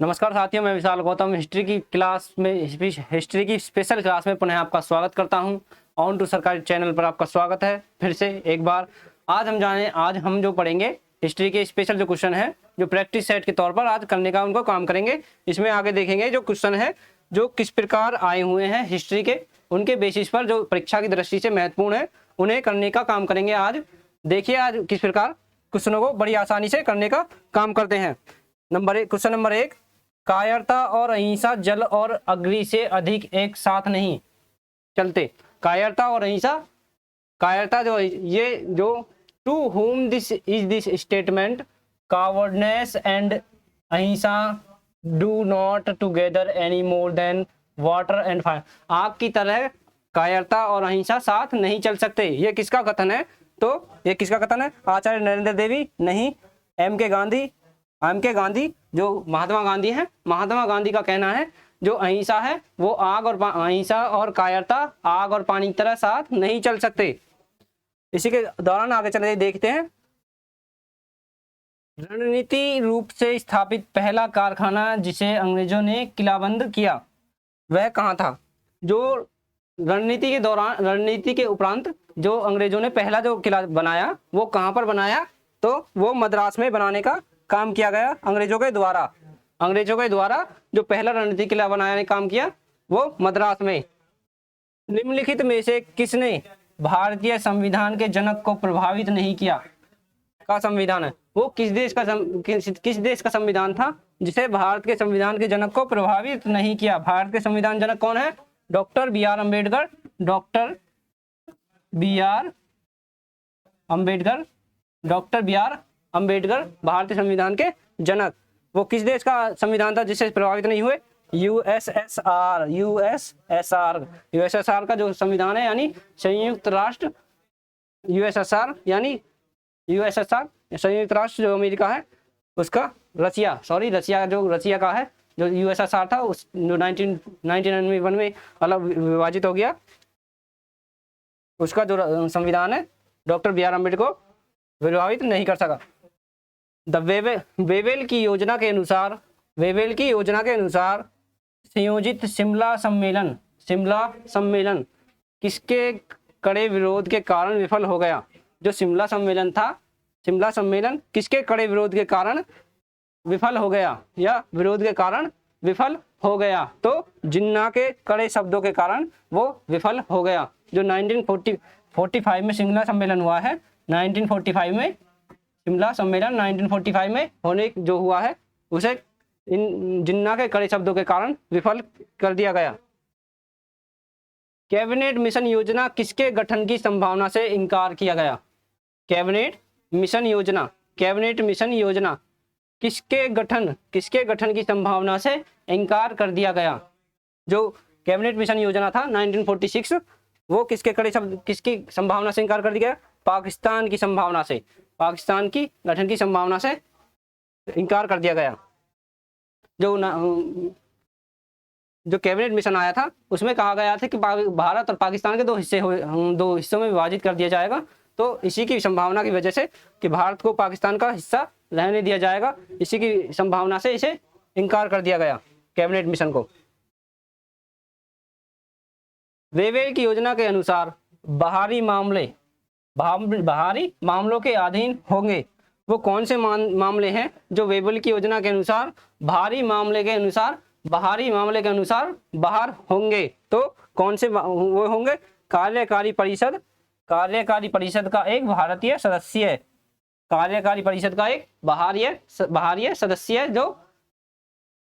नमस्कार साथियों, मैं विशाल गौतम हिस्ट्री की क्लास में हिस्ट्री की स्पेशल क्लास में पुनः आपका स्वागत करता हूं। ऑन टू सरकारी चैनल पर आपका स्वागत है फिर से एक बार। आज हम जो पढ़ेंगे हिस्ट्री के स्पेशल जो क्वेश्चन है, जो प्रैक्टिस सेट के तौर पर आज करने का उनको काम करेंगे। इसमें आगे देखेंगे जो क्वेश्चन है जो किस प्रकार आए हुए हैं हिस्ट्री के, उनके बेसिस पर जो परीक्षा की दृष्टि से महत्वपूर्ण है उन्हें करने का काम करेंगे। आज देखिए आज किस प्रकार क्वेश्चनों को बड़ी आसानी से करने का काम करते हैं। क्वेश्चन नंबर 1, कायरता और अहिंसा जल और अग्नि से अधिक एक साथ नहीं चलते। कायरता और अहिंसा, कायरता जो ये जो to whom this is this statement, cowardness and ahimsa do not together any more than water and fire. आग की तरह कायरता और अहिंसा साथ नहीं चल सकते। ये किसका कथन है? तो ये किसका कथन है? आचार्य नरेंद्र देवी नहीं, एम के गांधी जो महात्मा गांधी हैं, महात्मा गांधी का कहना है जो अहिंसा है वो अहिंसा और कायरता आग और पानी की तरह साथ नहीं चल सकते। इसी के दौरान आगे चले देखते हैं। रणनीति रूप से स्थापित पहला कारखाना जिसे अंग्रेजों ने किलाबंद किया वह कहाँ था? जो रणनीति के उपरांत जो अंग्रेजों ने पहला जो किला बनाया वो कहाँ पर बनाया? तो वो मद्रास में बनाने का काम किया गया अंग्रेजों के द्वारा जो पहला रणनीतिक किला बनाने का काम किया वो मद्रास में। निम्नलिखित में से किसने भारतीय संविधान के जनक को प्रभावित नहीं किया? का संविधान है वो किस देश का संविधान था जिसे भारत के संविधान के जनक को प्रभावित नहीं किया? भारत के संविधान जनक कौन है? Doctor B R Ambedkar. Doctor B R Ambedkar भारतीय संविधान के जनक। वो किस देश का संविधान था जिससे प्रभावित नहीं हुए? यूएसएसआर का जो संविधान है यानी संयुक्त राष्ट्र, यूएसएसआर संयुक्त राष्ट्र जो अमेरिका है उसका रसिया का है, जो यूएसएसआर था उस जो 1991 में अलग विभाजित हो गया, उसका जो संविधान है डॉक्टर बी आर अम्बेडकर को प्रभावित नहीं कर सका। वेवेल की योजना के अनुसार संयोजित शिमला सम्मेलन किसके कड़े विरोध के कारण विफल हो गया? जो शिमला सम्मेलन किसके कड़े विरोध के कारण विफल हो गया या विरोध के कारण विफल हो गया? तो जिन्ना के कड़े शब्दों के कारण वो विफल हो गया। जो 1945 में शिमला सम्मेलन हुआ है, 1945 में होने जो हुआ है उसे इन जिन्ना के कड़े शब्दों के कारण विफल कर दिया गया। कैबिनेट मिशन योजना किसके गठन की संभावना से इनकार किया गया? कैबिनेट मिशन योजना किसके गठन की संभावना से इनकार कर दिया गया? जो कैबिनेट मिशन योजना था 1946 वो किसकी संभावना से इनकार कर दिया गया? पाकिस्तान की गठन की संभावना से इनकार कर दिया गया। जो कैबिनेट मिशन आया था उसमें कहा गया था कि भारत और पाकिस्तान के दो हिस्सों में विभाजित कर दिया जाएगा। तो इसी की संभावना की वजह से कि भारत को पाकिस्तान का हिस्सा रहने दिया जाएगा, इसी की संभावना से इसे इनकार कर दिया गया कैबिनेट मिशन को। वेवेल की योजना के अनुसार बाहरी मामलों के अधीन होंगे। वो कौन से मामले हैं जो वेवेल की योजना के अनुसार बाहरी मामले के अनुसार बाहर होंगे? तो कौन से वो होंगे? कार्यकारी परिषद का एक भारतीय सदस्य है, कार्यकारी परिषद का एक बाहरी सदस्य जो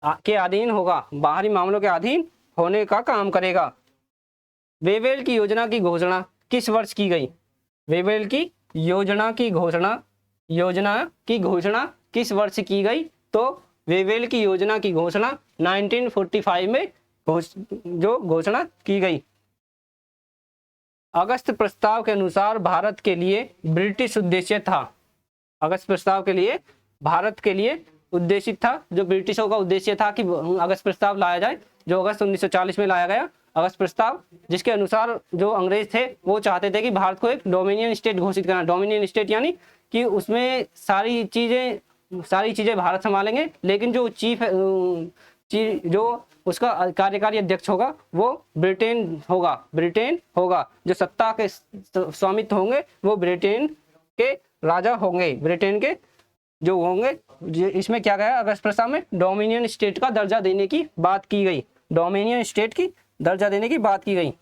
के अधीन होगा, बाहरी मामलों के अधीन होने का काम करेगा। वेवेल की योजना की घोषणा किस वर्ष की गई? वेवेल की योजना की घोषणा किस वर्ष की गई? तो वेवेल की योजना की घोषणा 1945 में जो घोषणा की गई। अगस्त प्रस्ताव के अनुसार भारत के लिए ब्रिटिश उद्देश्य था। अगस्त प्रस्ताव के लिए भारत के लिए उद्देशित था, जो ब्रिटिशों का उद्देश्य था कि अगस्त प्रस्ताव लाया जाए, जो अगस्त 1940 में लाया गया अगस्त प्रस्ताव, जिसके अनुसार जो अंग्रेज थे वो चाहते थे कि भारत को एक डोमिनियन स्टेट घोषित करना। डोमिनियन स्टेट यानी कि उसमें सारी चीजें सारी चीजें भारत संभालेंगे, लेकिन जो जो उसका कार्यकारी अध्यक्ष होगा वो ब्रिटेन होगा। जो सत्ता के स्वामित्व होंगे वो ब्रिटेन के राजा होंगे, ब्रिटेन के जो होंगे। इसमें क्या गया अगस्त प्रस्ताव में, डोमिनियन स्टेट का दर्जा देने की बात की गई, डोमिनियन स्टेट की दर्जा देने की बात की गई।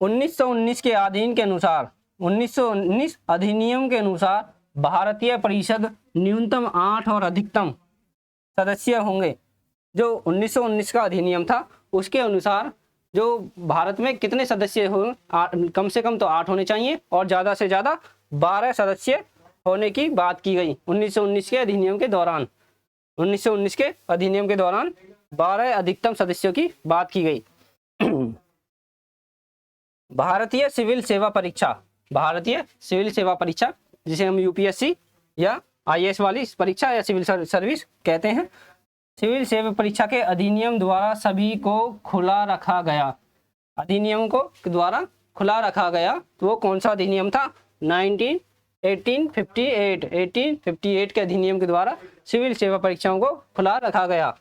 1919 के अधीन के अनुसार, 1919 अधिनियम के अनुसार भारतीय परिषद न्यूनतम 8 और अधिकतम सदस्य होंगे। जो 1919 का अधिनियम था उसके अनुसार जो भारत में कितने सदस्य हो, कम से कम तो 8 होने चाहिए और ज़्यादा से ज़्यादा 12 सदस्य होने की बात की गई। 1919 के अधिनियम के दौरान, 1919 के अधिनियम के दौरान 12 अधिकतम सदस्यों की बात की गई। भारतीय सिविल सेवा परीक्षा, भारतीय सिविल सेवा परीक्षा जिसे हम यूपीएससी या आईएएस वाली परीक्षा या सिविल सर्विस कहते हैं, सिविल सेवा परीक्षा के अधिनियम द्वारा सभी को खुला रखा गया। अधिनियम को द्वारा खुला रखा गया तो वो कौन सा अधिनियम था? 1858 के अधिनियम के द्वारा सिविल सेवा परीक्षाओं को खुला रखा गया।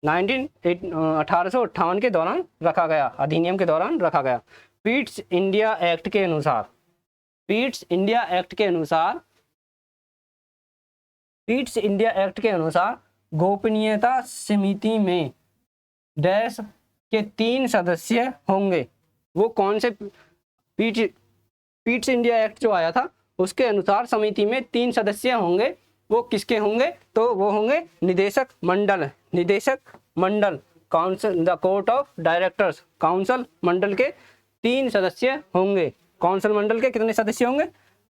1858 के दौरान रखा गया, अधिनियम के दौरान रखा गया। पिट्स इंडिया एक्ट के अनुसार, पिट्स इंडिया एक्ट के अनुसार, पिट्स इंडिया एक्ट के अनुसार गोपनीयता समिति में डैश के 3 सदस्य होंगे। वो कौन से? पिट्स इंडिया एक्ट जो आया था उसके अनुसार समिति में 3 सदस्य होंगे। वो किसके होंगे? तो वो होंगे निदेशक मंडल, निदेशक मंडल, council, the court of directors, council मंडल के 3 सदस्य होंगे। काउंसिल मंडल के कितने सदस्य होंगे?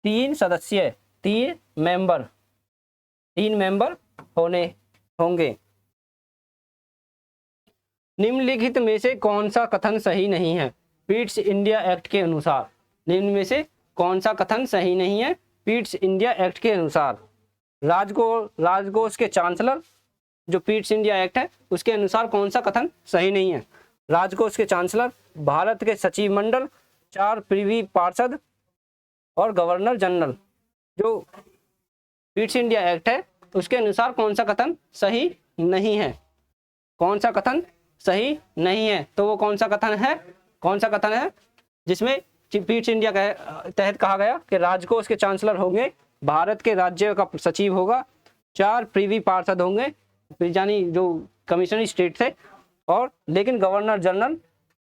3 सदस्य, 3 मेंबर होने होंगे। निम्नलिखित में से कौन सा कथन सही नहीं है? पिट्स इंडिया एक्ट के अनुसार, निम्न में से कौन सा कथन सही नहीं है? पिट्स इंडिया एक्ट के अनुसार राजकोष के चांसलर, जो पिट्स इंडिया एक्ट है उसके अनुसार कौन सा कथन सही नहीं है? राजकोष के चांसलर, भारत के सचिव मंडल, 4 प्रिवी पार्षद और गवर्नर जनरल। जो पिट्स इंडिया एक्ट है उसके अनुसार कौन सा कथन सही नहीं है? कौन सा कथन सही नहीं है? तो वो कौन सा कथन है? कौन सा कथन है जिसमें पिट्स इंडिया के तहत कहा गया कि राजकोष के चांसलर होंगे, भारत के राज्य का सचिव होगा, 4 प्रिवी पार्षद होंगे यानी जो कमिश्नरी स्टेट थे, और लेकिन गवर्नर जनरल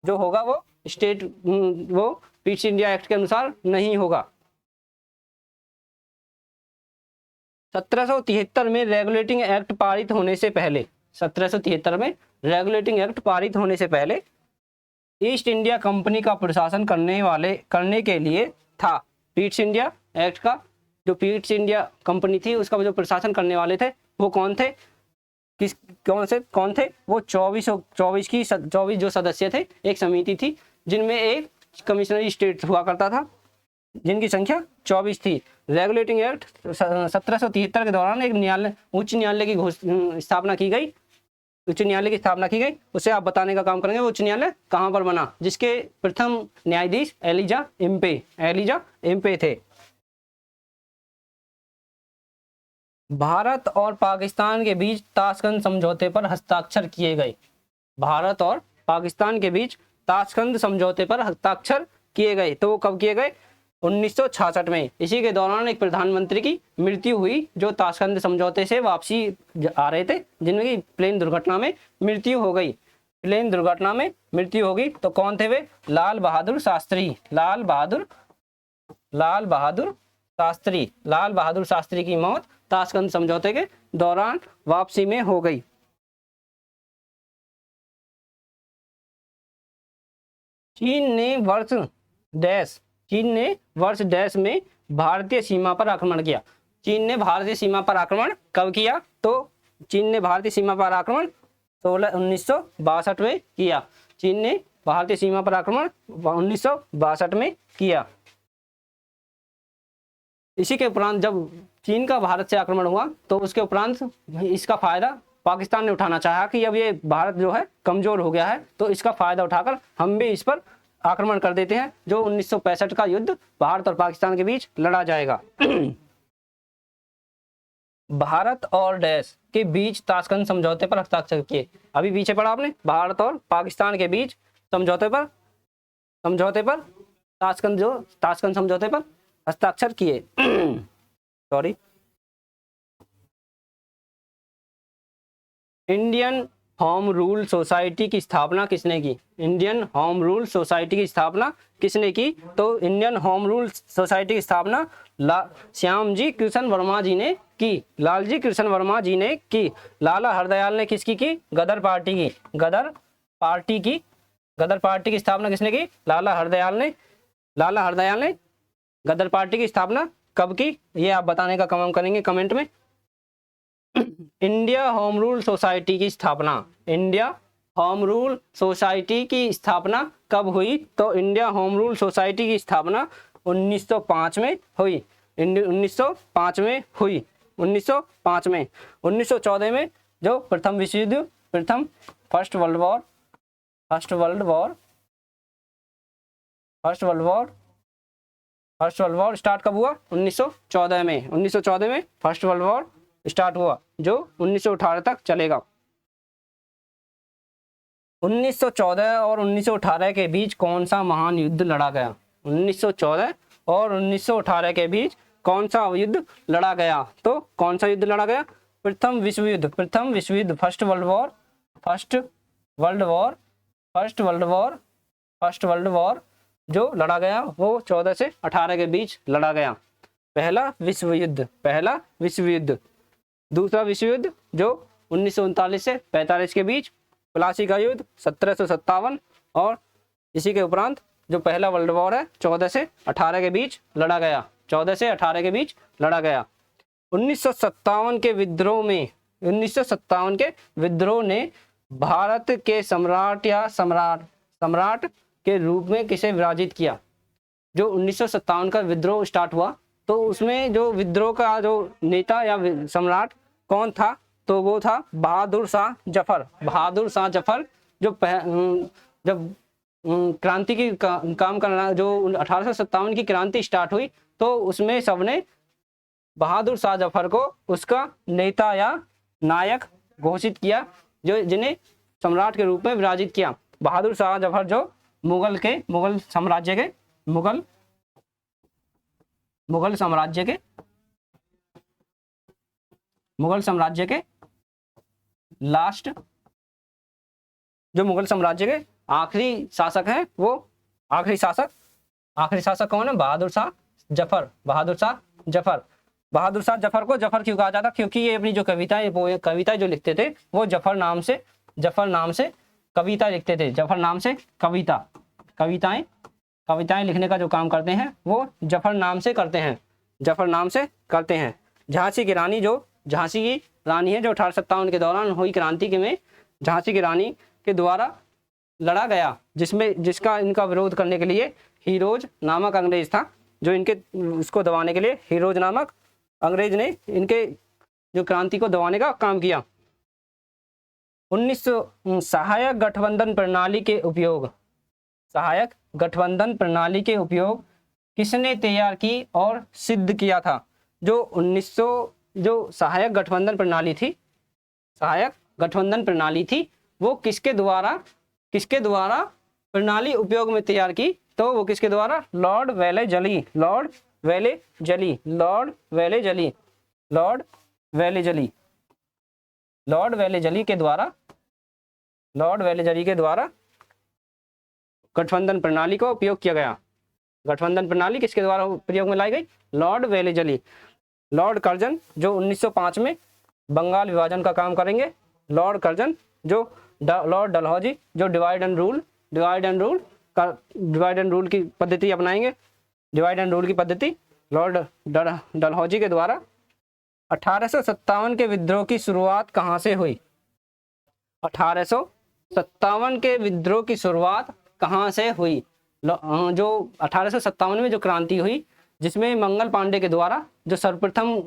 जो होगा वो स्टेट, वो पिट्स इंडिया एक्ट के अनुसार नहीं होगा। 1773 में रेगुलेटिंग एक्ट पारित होने से पहले, 1773 में रेगुलेटिंग एक्ट पारित होने से पहले ईस्ट इंडिया कंपनी का प्रशासन करने के लिए था। पिट्स इंडिया एक्ट का जो पिट्स इंडिया कंपनी थी उसका जो प्रशासन करने वाले थे वो कौन थे? कौन थे? वो 24 जो सदस्य थे, एक समिति थी जिनमें एक कमिश्नरी स्टेट हुआ करता था, जिनकी संख्या 24 थी। रेगुलेटिंग एक्ट 1773 के दौरान एक उच्च न्यायालय की स्थापना की गई, उच्च न्यायालय की स्थापना की गई। उसे आप बताने का काम करेंगे वो उच्च न्यायालय कहाँ पर बना, जिसके प्रथम न्यायाधीश एलिजा इम्पे थे। भारत और पाकिस्तान के बीच ताशकंद समझौते पर हस्ताक्षर किए गए। भारत और पाकिस्तान के बीच ताशकंद समझौते पर हस्ताक्षर किए गए। तो वो कब किए गए? 1966 में। इसी के दौरान एक प्रधानमंत्री की मृत्यु हुई जो ताशकंद समझौते से वापसी आ रहे थे, जिनकी प्लेन दुर्घटना में मृत्यु हो गई। प्लेन दुर्घटना में मृत्यु हो गई। तो कौन थे वे? लाल बहादुर शास्त्री की मौत ताशकंद समझौते के दौरान वापसी में हो गई। चीन ने वर्ष डैश में भारतीय सीमा पर आक्रमण किया। चीन ने भारतीय सीमा पर आक्रमण कब किया? तो चीन ने भारतीय सीमा पर आक्रमण 1962 में किया। चीन ने भारतीय सीमा पर आक्रमण 1962 में किया। इसी के उपरांत जब चीन का भारत से आक्रमण हुआ तो उसके उपरांत इसका फायदा पाकिस्तान ने उठाना चाहा कि अब ये भारत जो है कमजोर हो गया है, तो इसका फायदा उठाकर हम भी इस पर आक्रमण कर देते हैं। जो 1965 का युद्ध भारत और पाकिस्तान के बीच लड़ा जाएगा। भारत और डैश के बीच ताशकंद समझौते पर हस्ताक्षर किए। अभी पीछे पढ़ा आपने, भारत और पाकिस्तान के बीच समझौते पर ताशकंद समझौते पर हस्ताक्षर किए। Sorry. Indian home rule society की स्थापना किसने की? इंडियन होम रूल सोसाइटी की स्थापना किसने की? तो इंडियन होम रूल सोसाइटी की स्थापना श्यामजी कृष्ण वर्मा जी ने की, लालजी कृष्ण वर्मा जी ने की। लाला हरदयाल ने किसकी की? गदर पार्टी की। गदर पार्टी की स्थापना किसने की? लाला हरदयाल ने गदर पार्टी की स्थापना कब की? ये आप बताने का काम करेंगे कमेंट में। इंडिया होम रूल सोसाइटी की स्थापना, इंडिया होम रूल सोसाइटी की स्थापना कब हुई? तो इंडिया होम रूल सोसाइटी की स्थापना 1905 में हुई। 1905 में हुई। 1905 में। 1914 में जो प्रथम विश्व युद्ध, फर्स्ट वर्ल्ड वॉर स्टार्ट कब हुआ? 1914 में। 1914 में फर्स्ट वर्ल्ड वॉर स्टार्ट हुआ, जो 1918 तक चलेगा। 1914 और 1918 के बीच कौन सा महान युद्ध लड़ा गया? 1914 और 1918 के बीच कौन सा युद्ध लड़ा गया? तो कौन सा युद्ध लड़ा गया? प्रथम विश्व युद्ध, फर्स्ट वर्ल्ड वॉर जो लड़ा गया वो 14 से 18 के बीच लड़ा गया। पहला विश्व युद्ध। दूसरा विश्व युद्ध जो 1939 से 45 के बीच, प्लासी का युद्ध 1757, और इसी के उपरांत जो पहला वर्ल्ड वॉर है 14 से 18 के बीच लड़ा गया। 14 से 18 के बीच लड़ा गया। 1957 के विद्रोह ने भारत के सम्राट के रूप में किसे विराजित किया? जो 1957 का विद्रोह स्टार्ट हुआ तो उसमें जो विद्रोह का जो नेता या सम्राट कौन था? तो वो था बहादुर शाह जफर। जो जब क्रांति की काम करना, जो 1857 की क्रांति स्टार्ट हुई तो उसमें सबने बहादुर शाह जफर को उसका नेता या नायक घोषित किया, जो जिन्हें सम्राट के रूप में विराजित किया। बहादुर शाह जफर जो मुगल साम्राज्य के लास्ट, जो मुगल साम्राज्य के आखिरी शासक हैं, वो आखिरी शासक कौन है? बहादुर शाह जफर को जफर क्यों कहा जाता? क्योंकि ये अपनी जो कविताएं जो लिखते थे वो जफर नाम से कविता लिखते थे। जफर नाम से कविताएं लिखने का जो काम करते हैं वो जफर नाम से करते हैं। झांसी की रानी है, जो 1857 के दौरान हुई क्रांति में झांसी की रानी के द्वारा लड़ा गया, जिसका इनका विरोध करने के लिए हीरोज नामक अंग्रेज था, जो उसको दबाने के लिए हीरोज नामक अंग्रेज ने इनके जो क्रांति को दबाने का काम किया। 1900 सहायक गठबंधन प्रणाली के उपयोग किसने तैयार की और सिद्ध किया था? जो सहायक गठबंधन प्रणाली थी वो किसके द्वारा प्रणाली उपयोग में तैयार की? तो वो किसके द्वारा? लॉर्ड वेले जली के द्वारा गठबंधन प्रणाली को उपयोग किया गया। गठबंधन प्रणाली किसके द्वारा प्रयोग में लाई गई? लॉर्ड वेले जली। लॉर्ड कर्जन जो 1905 में बंगाल विभाजन का काम करेंगे। लॉर्ड कर्जन जो लॉर्ड डलहौजी जो डिवाइड एंड रूल की पद्धति अपनाएंगे। लॉर्ड डलहौजी के द्वारा 1857 के विद्रोह की शुरुआत कहाँ से हुई? 1857 के विद्रोह की शुरुआत कहाँ से हुई? जो 1857 में जो क्रांति हुई, जिसमें मंगल पांडे के द्वारा जो सर्वप्रथम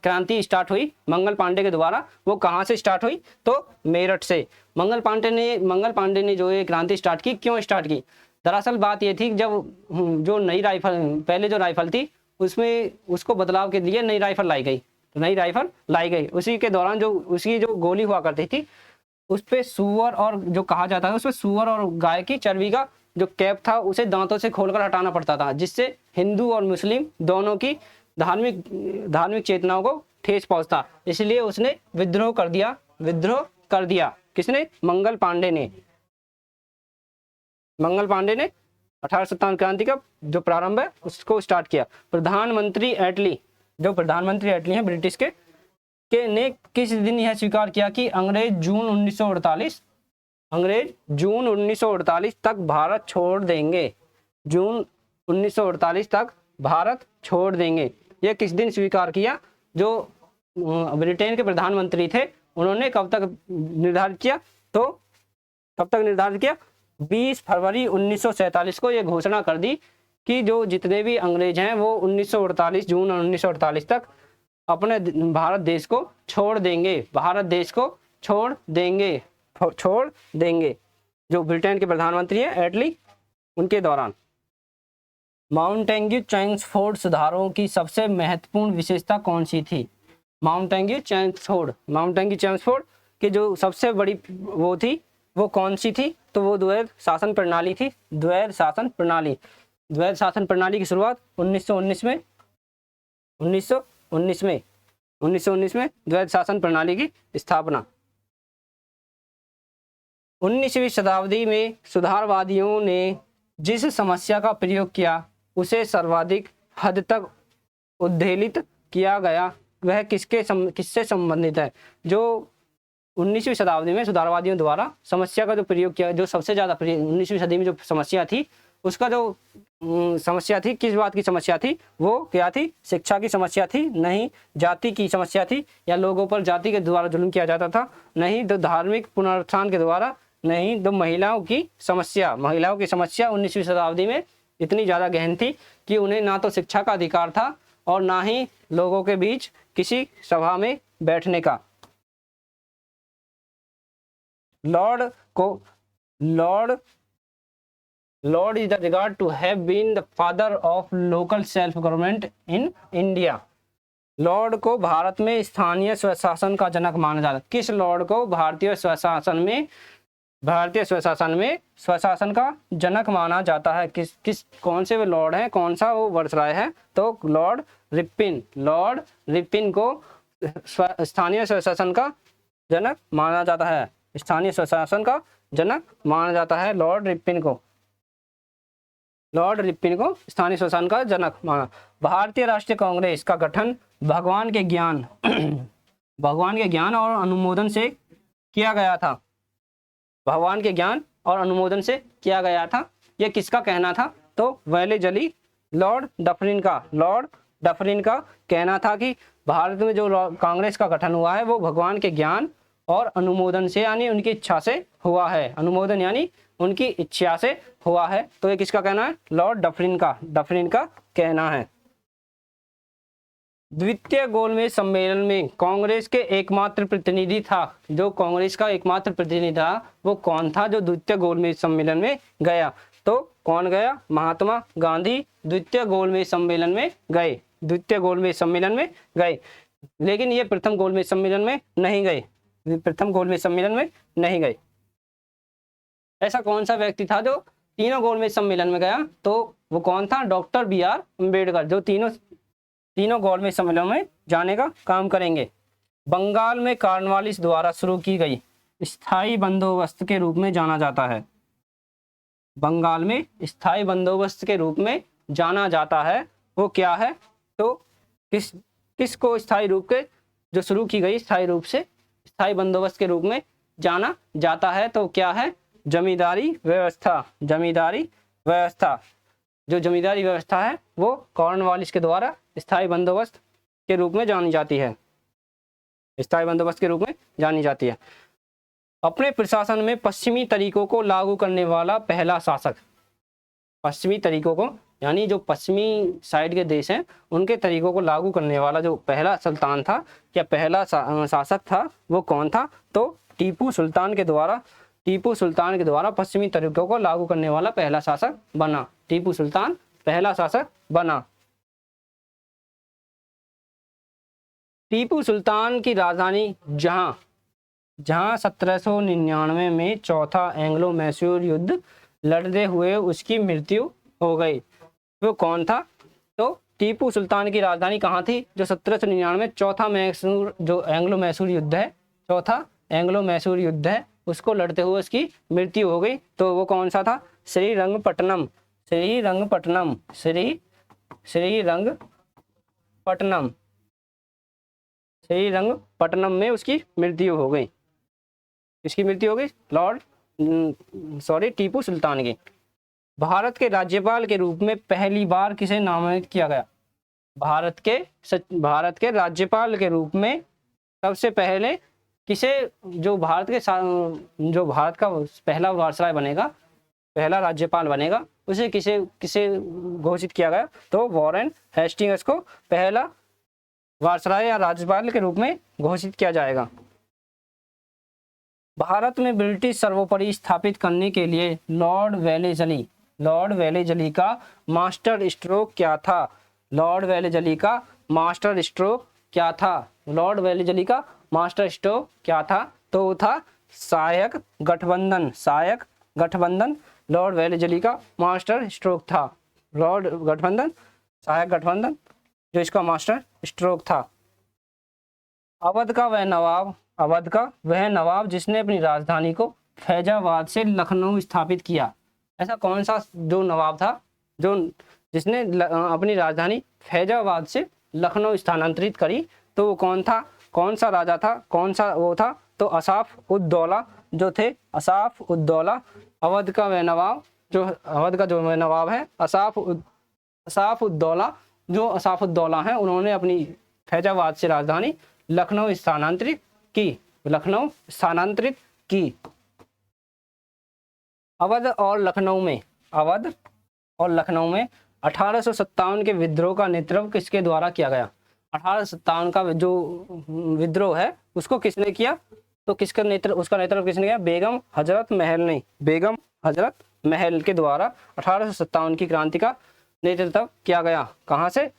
क्रांति स्टार्ट हुई मंगल पांडे के द्वारा, वो कहाँ से स्टार्ट हुई? तो मेरठ से। मंगल पांडे ने जो ये क्रांति स्टार्ट की, क्यों स्टार्ट की? दरअसल बात ये थी, जब जो नई राइफल, पहले जो राइफल थी उसमें उसको बदलाव के लिए नई राइफल लाई गई। तो नई राइफल लाई गई। उसी के दौरान जो उसकी जो गोली हुआ करती थी उस पे सुअर, और जो कहा जाता है उसमें सुअर और गाय की चर्बी का जो कैप था उसे दांतों से खोलकर हटाना पड़ता था, जिससे हिंदू और मुस्लिम दोनों की धार्मिक चेतनाओं को ठेस पहुंचता। इसलिए उसने विद्रोह कर दिया। किसने? मंगल पांडे ने 1857 क्रांति का जो प्रारंभ है उसको स्टार्ट किया। प्रधानमंत्री एटली हैं ब्रिटिश के ने किस दिन यह स्वीकार किया कि अंग्रेज जून 1948 तक भारत छोड़ देंगे। जून 1948 तक भारत छोड़ देंगे। यह किस दिन स्वीकार किया? जो ब्रिटेन के प्रधानमंत्री थे उन्होंने कब तक निर्धारित किया? तो कब तक निर्धारित किया? 20 फरवरी 1947 को यह घोषणा कर दी कि जो जितने भी अंग्रेज हैं वो जून 1948 तक अपने भारत देश को छोड़ देंगे। जो ब्रिटेन के प्रधानमंत्री हैं एटली, उनके दौरान। माउंटेन्ग्यू चेम्सफोर्ड सुधारों की सबसे महत्वपूर्ण विशेषता कौन सी थी? माउंटेन्ग्यू चेम्सफोर्ड की जो सबसे बड़ी वो थी वो कौन सी थी? तो वो द्वैध शासन प्रणाली थी। द्वैध शासन प्रणाली की शुरुआत 1919 में द्वैध शासन प्रणाली की स्थापना। 19वीं शताब्दी में सुधारवादियों ने जिस समस्या का प्रयोग किया उसे सर्वाधिक हद तक उद्वेलित किया गया, वह किससे संबंधित है? जो 19वीं शताब्दी में सुधारवादियों द्वारा समस्या का जो प्रयोग किया, जो सबसे ज़्यादा 19वीं सदी में जो समस्या थी उसका जो समस्या थी, किस बात की समस्या थी? वो क्या थी? शिक्षा की समस्या थी? नहीं। जाति की समस्या थी, या लोगों पर जाति के द्वारा जुल्म किया जाता था? नहीं। तो धार्मिक पुनरुत्थान के द्वारा? नहीं। तो महिलाओं की समस्या 19वीं शताब्दी में इतनी ज़्यादा गहन थी कि उन्हें ना तो शिक्षा का अधिकार था और ना ही लोगों के बीच किसी सभा में बैठने का। Lord is regarded to have been the father of local self-government in India. Lord को भारत में स्थानीय स्वशासन का जनक माना जाता है। किस लॉर्ड को भारतीय स्वशासन में स्वशासन का जनक माना जाता है? कौन से वे लॉर्ड हैं? कौन सा वो वर्सराय है? तो लॉर्ड रिपिन को स्थानीय स्वशासन का जनक माना जाता है। लॉर्ड रिपिन को स्थानीय स्वशासन का जनक माना। भारतीय राष्ट्रीय कांग्रेस का गठन भगवान के ज्ञान और अनुमोदन से किया गया था। भगवान के ज्ञान और अनुमोदन से किया गया था। यह किसका कहना था? तो वेलेजली लॉर्ड डफरिन का कहना था कि भारत में जो कांग्रेस का गठन हुआ है वो भगवान के ज्ञान और अनुमोदन से, यानी उनकी इच्छा से हुआ है। अनुमोदन यानी उनकी इच्छा से हुआ है। तो ये किसका कहना है? लॉर्ड डफरिन का कहना है। द्वितीय गोलमेज सम्मेलन में कांग्रेस के एकमात्र प्रतिनिधि था, जो कांग्रेस का एकमात्र प्रतिनिधि था वो कौन था जो द्वितीय गोलमेज सम्मेलन में गया? तो कौन गया? महात्मा गांधी द्वितीय गोलमेज सम्मेलन में गए। लेकिन ये प्रथम गोलमेज सम्मेलन में नहीं गए। ऐसा कौन सा व्यक्ति था जो तीनों गोलमेज सम्मेलन में गया? तो वो कौन था? डॉक्टर BR अम्बेडकर, जो तीनों गोलमेज सम्मेलन में जाने का काम करेंगे। बंगाल में कॉर्नवालिस द्वारा शुरू की गई स्थायी बंदोबस्त के रूप में जाना जाता है। बंगाल में स्थायी बंदोबस्त के रूप में जाना जाता है, वो क्या है? तो किसको स्थायी रूप के जो शुरू की गई स्थायी बंदोबस्त के रूप में जाना जाता है? तो क्या है? जमींदारी व्यवस्था। जो जमींदारी व्यवस्था है वो कॉर्नवालिस के द्वारा स्थायी बंदोबस्त के रूप में जानी जाती है। अपने प्रशासन में पश्चिमी तरीकों को लागू करने वाला पहला शासक। पश्चिमी तरीकों को यानी जो पश्चिमी साइड के देश हैं उनके तरीकों को लागू करने वाला जो पहला सुल्तान था या पहला शासक था वो कौन था? तो टीपू सुल्तान के द्वारा पश्चिमी तरीकों को लागू करने वाला पहला शासक बना। टीपू सुल्तान पहला शासक बना। टीपू सुल्तान की राजधानी जहाँ जहाँ 1799 में चौथा एंग्लो मैसूर युद्ध लड़ते हुए उसकी मृत्यु हो गई, वो कौन था? तो टीपू सुल्तान की राजधानी कहाँ थी? जो 1799 चौथा मैसूर जो एंग्लो मैसूर युद्ध है, चौथा एंग्लो मैसूर युद्ध है, उसको लड़ते हुए उसकी मृत्यु हो गई। तो वो कौन सा था? श्रीरंगपट्टनम, श्रीरंगपट्टनम, श्रीरंगपट्टनम, श्रीरंगपट्टनम में उसकी मृत्यु हो गई। किसकी मृत्यु हो गई? टीपू सुल्तान की। भारत के राज्यपाल के रूप में पहली बार किसे नामित किया गया? भारत के राज्यपाल के रूप में सबसे पहले किसे, जो भारत का पहला वायसराय बनेगा, पहला राज्यपाल बनेगा, उसे किसे किसे घोषित किया गया? तो वॉरेन हेस्टिंग्स को पहला वायसराय या राज्यपाल के रूप में घोषित किया जाएगा। भारत में ब्रिटिश सर्वोपरि स्थापित करने के लिए लॉर्ड वेलेजली का मास्टर स्ट्रोक क्या था? लॉर्ड वेलेजली का मास्टर स्ट्रोक क्या था? लॉर्ड वेलेजली का मास्टर स्ट्रोक क्या था? तो वो था सहायक गठबंधन, सहायक गठबंधन लॉर्ड वेलेजली का मास्टर स्ट्रोक था। लॉर्ड गठबंधन, सहायक गठबंधन जो इसका मास्टर स्ट्रोक था। अवध का वह नवाब जिसने अपनी राजधानी को फैजाबाद से लखनऊ स्थापित किया। ऐसा कौन सा जो नवाब था जो जिसने अपनी राजधानी फैजाबाद से लखनऊ स्थानांतरित करी? तो वो कौन था? कौन सा राजा था? कौन सा वो था? तो असाफ उद्दौला जो थे, असाफ उद्दौला। अवध का वह नवाब है असाफ उद्दौला, जो असाफ उद्दौला है, उन्होंने अपनी फैजाबाद से राजधानी लखनऊ स्थानांतरित की। अवध और लखनऊ में 1857 के विद्रोह का नेतृत्व किसके द्वारा किया गया? 1857 का जो विद्रोह है उसको किसने किया? तो उसका नेतृत्व किसने किया? बेगम हजरत महल के द्वारा 1857 की क्रांति का नेतृत्व किया गया। कहाँ से?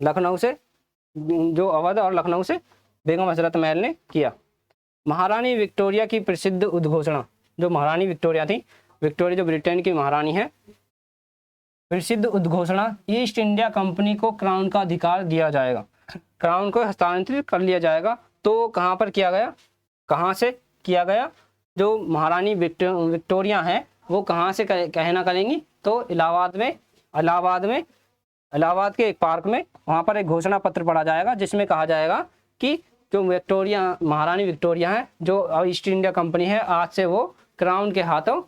लखनऊ से। जो अवध और लखनऊ से बेगम हजरत महल ने किया। महारानी विक्टोरिया की प्रसिद्ध उद्घोषणा, जो महारानी विक्टोरिया थी, विक्टोरिया जो ब्रिटेन की महारानी है, प्रसिद्ध उद्घोषणा, ईस्ट इंडिया कंपनी को क्राउन का अधिकार दिया जाएगा, क्राउन को हस्तांतरित कर लिया जाएगा। तो कहाँ पर किया गया? कहाँ से किया गया? जो महारानी विक्टोरिया है वो कहाँ से कहना करेंगी? तो इलाहाबाद के एक पार्क में, वहाँ पर एक घोषणा पत्र पढ़ा जाएगा जिसमें कहा जाएगा कि जो महारानी विक्टोरिया है, जो ईस्ट इंडिया कंपनी है, आज से वो क्राउन के हाथों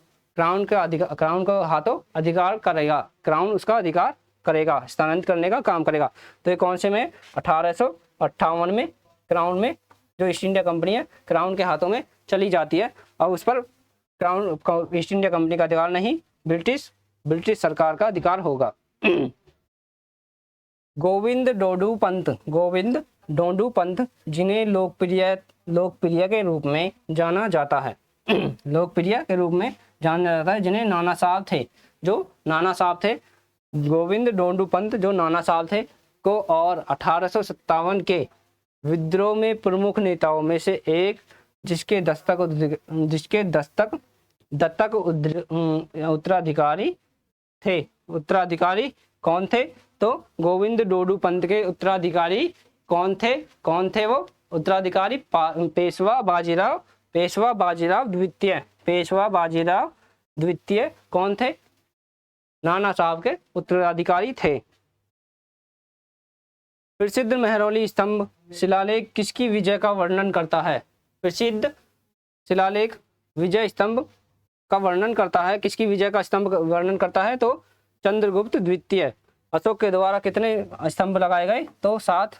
अधिकार करेगा, क्राउन उसका अधिकार करेगा, हस्तांतरित करने का काम करेगा। तो ये कौन से में? 1858 में क्राउन में जो ईस्ट इंडिया कंपनी है क्राउन के हाथों में चली जाती है और उस पर क्राउन ईस्ट इंडिया कंपनी का अधिकार नहीं, ब्रिटिश सरकार का अधिकार होगा। गोविंद डोंडू पंत जिन्हें लोकप्रिय के रूप में जाना जाता है लोकप्रिय के रूप में जाना जाता है, जिन्हें नाना साहब थे, गोविंद डोंडू पंत जो नाना साहब थे को, और 1857 के विद्रोह में प्रमुख नेताओं में से एक, जिसके दत्तक उत्तराधिकारी कौन थे? तो गोविंद डोंडू पंत के उत्तराधिकारी कौन थे? वो उत्तराधिकारी पेशवा बाजीराव द्वितीय कौन थे? नाना साहब के उत्तराधिकारी थे। प्रसिद्ध मेहरौली स्तंभ शिलालेख किसकी विजय का वर्णन करता है? प्रसिद्ध शिलालेख विजय स्तंभ का वर्णन करता है। किसकी विजय का स्तंभ वर्णन करता है? तो चंद्रगुप्त द्वितीय। अशोक के द्वारा कितने स्तंभ लगाए गए? तो 7।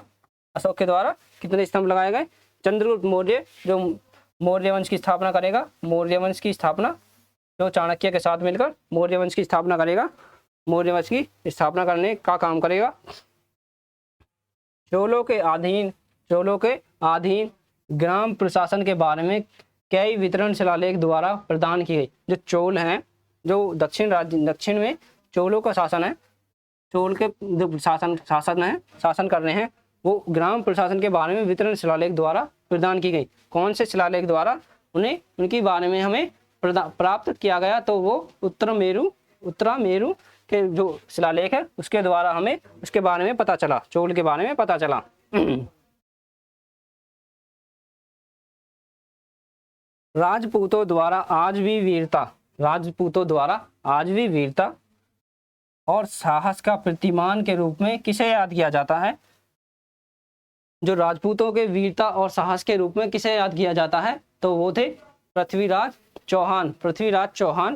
अशोक के द्वारा कितने स्तंभ लगाए गए? चंद्रगुप्त मौर्य जो मौर्य वंश की स्थापना करेगा, मौर्य वंश की स्थापना जो चाणक्य के साथ मिलकर मौर्य वंश की स्थापना करेगा, मौर्य वंश की स्थापना करने का काम करेगा। चोलों के अधीन ग्राम प्रशासन के बारे में कई वितरण शिलालेख द्वारा प्रदान की गई। जो चोल हैं, जो दक्षिण में चोलों का शासन है, चोल के जो शासन कर रहे हैं वो ग्राम प्रशासन के बारे में वितरण शिलालेख द्वारा प्रदान की गई। कौन से शिलालेख द्वारा उन्हें उनके बारे में हमें प्राप्त किया गया? तो वो उत्तरामेरु के जो शिलालेख है उसके द्वारा हमें उसके बारे में पता चला, चोल के बारे में पता चला। राजपूतों द्वारा आज भी वीरता और साहस का प्रतिमान के रूप में किसे याद किया जाता है? जो राजपूतों के वीरता और साहस के रूप में किसे याद किया जाता है? तो वो थे पृथ्वीराज चौहान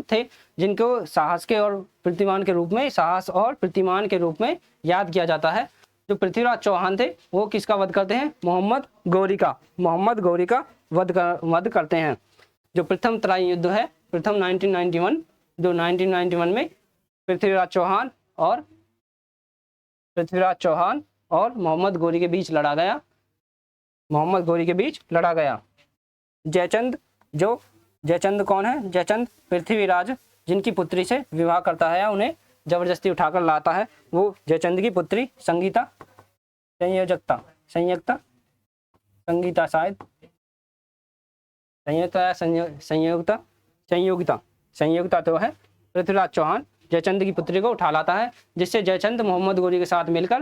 थे, जिनको साहस के और प्रतिमान के रूप में याद किया जाता है। जो पृथ्वीराज चौहान थे वो किसका वध करते हैं? मोहम्मद गौरी का वध करते हैं। जो प्रथम तराई युद्ध है, प्रथम 1991 में पृथ्वीराज चौहान और मोहम्मद गौरी के बीच लड़ा गया। जयचंद कौन है? जयचंद पृथ्वीराज जिनकी पुत्री से विवाह करता है या उन्हें जबरदस्ती उठाकर लाता है, वो जयचंद की पुत्री संगीता संयुक्ता तो है। पृथ्वीराज चौहान जयचंद की पुत्री को उठा लाता है, जिससे जयचंद मोहम्मद गौरी के साथ मिलकर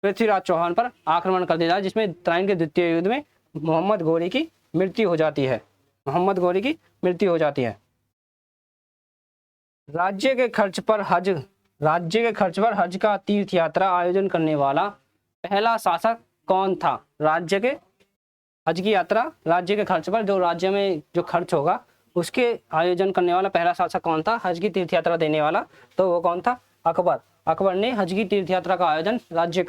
पृथ्वीराज चौहान पर आक्रमण कर देता है, जिसमें तराइन के द्वितीय युद्ध में मोहम्मद गौरी की मृत्यु हो जाती है। राज्य के खर्च पर हज का तीर्थ यात्रा आयोजन करने वाला पहला शासक कौन था? राज्य के खर्च पर, जो राज्य में जो खर्च होगा उसके आयोजन करने वाला पहला शासक कौन था? हज की तीर्थ यात्रा देने वाला, तो वो कौन था? अकबर ने हज की तीर्थ यात्रा का आयोजन राज्य